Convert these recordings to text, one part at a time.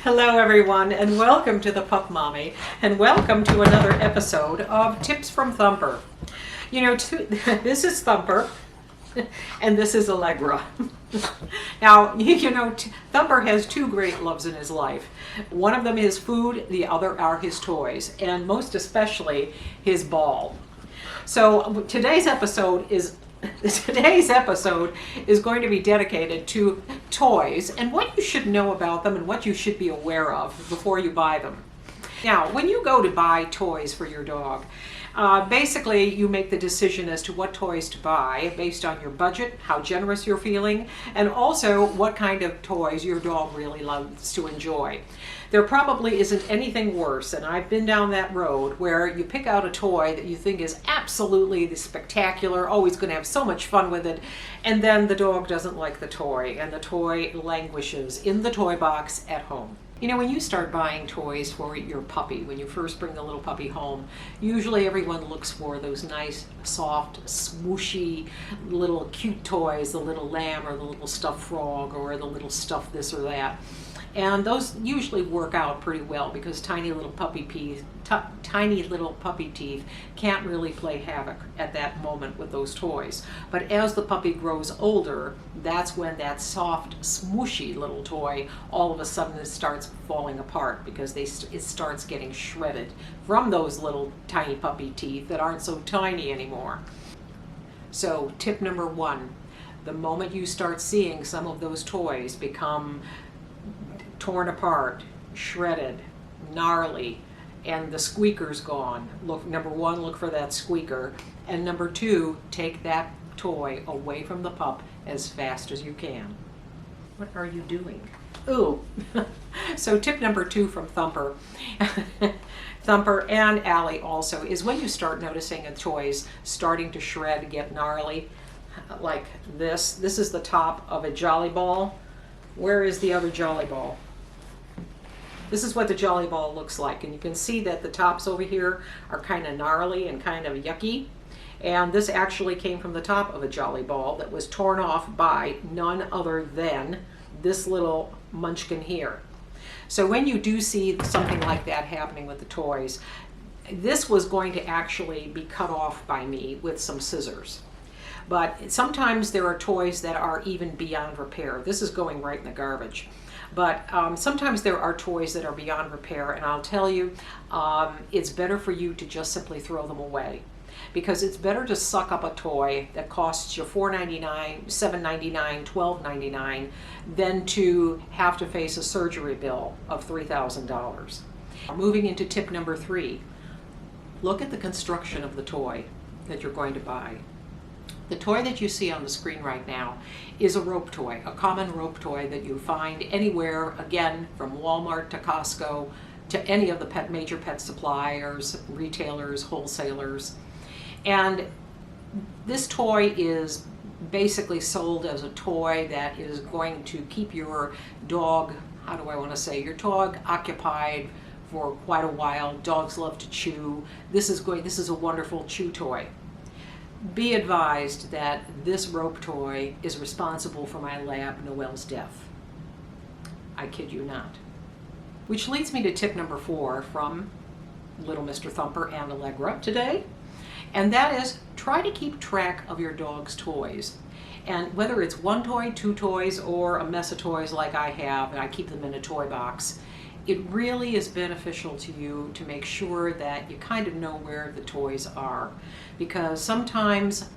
Hello everyone, and welcome to the Pup Mommy, and welcome to another episode of Tips from Thumper. This is Thumper, and this is Allegra. Now, Thumper has two great loves in his life. One of them is food, the other are his toys, and most especially his ball. So today's episode is going to be dedicated to toys and what you should know about them and what you should be aware of before you buy them. Now, when you go to buy toys for your dog, basically you make the decision as to what toys to buy based on your budget, how generous you're feeling, and also what kind of toys your dog really loves to enjoy. There probably isn't anything worse, and I've been down that road, where you pick out a toy that you think is absolutely spectacular, always going to have so much fun with it, and then the dog doesn't like the toy, and the toy languishes in the toy box at home. You know, when you start buying toys for your puppy, when you first bring the little puppy home, usually everyone looks for those nice, soft, swooshy, little cute toys, the little lamb or the little stuffed frog or the little stuffed this or that. And those usually work out pretty well because tiny little puppy teeth can't really play havoc at that moment with those toys. But as the puppy grows older, that's when that soft, smooshy little toy all of a sudden starts falling apart because it starts getting shredded from those little tiny puppy teeth that aren't so tiny anymore. So tip number one, the moment you start seeing some of those toys become torn apart, shredded, gnarly, and the squeaker's gone, number one, look for that squeaker, and number two, take that toy away from the pup as fast as you can. What are you doing? Ooh. So tip number two from Thumper, Thumper and Allie also, is when you start noticing a toy's starting to shred, get gnarly, like this. This is the top of a Jolly Ball. Where is the other Jolly Ball? This is what the Jolly Ball looks like, and you can see that the tops over here are kind of gnarly and kind of yucky. And this actually came from the top of a Jolly Ball that was torn off by none other than this little munchkin here. So when you do see something like that happening with the toys, this was going to actually be cut off by me with some scissors. But sometimes there are toys that are even beyond repair. This is going right in the garbage. But sometimes there are toys that are beyond repair, and I'll tell you, it's better for you to just simply throw them away. Because it's better to suck up a toy that costs you $4.99, $7.99, $12.99 than to have to face a surgery bill of $3,000. Moving into tip number three, look at the construction of the toy that you're going to buy. The toy that you see on the screen right now is a rope toy, a common rope toy that you find anywhere, again, from Walmart to Costco to any of the major pet suppliers, retailers, wholesalers. And this toy is basically sold as a toy that is going to keep your dog, your dog occupied for quite a while. Dogs love to chew. This is a wonderful chew toy. Be advised that this rope toy is responsible for my lab Noelle's death. I kid you not. Which leads me to tip number four from little Mr. Thumper and Allegra today. And that is, try to keep track of your dog's toys. And whether it's one toy, two toys, or a mess of toys like I have, and I keep them in a toy box, it really is beneficial to you to make sure that you kind of know where the toys are, because sometimes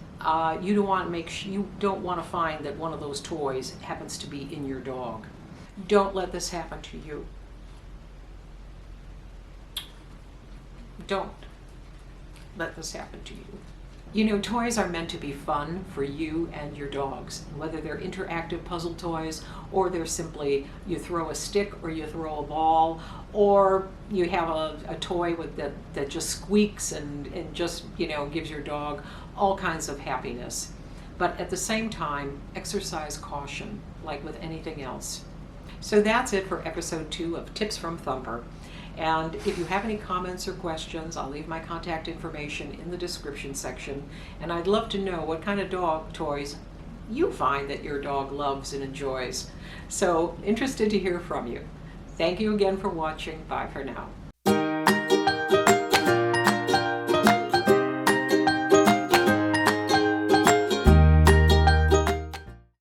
you don't want to find that one of those toys happens to be in your dog. Don't let this happen to you. Don't let this happen to you. You know, toys are meant to be fun for you and your dogs, whether they're interactive puzzle toys or they're simply you throw a stick or you throw a ball, or you have a toy that just squeaks and just, gives your dog all kinds of happiness. But at the same time, exercise caution, like with anything else. So that's it for episode 2 of Tips from Thumper. And if you have any comments or questions, I'll leave my contact information in the description section. And I'd love to know what kind of dog toys you find that your dog loves and enjoys. So interested to hear from you. Thank you again for watching. Bye for now.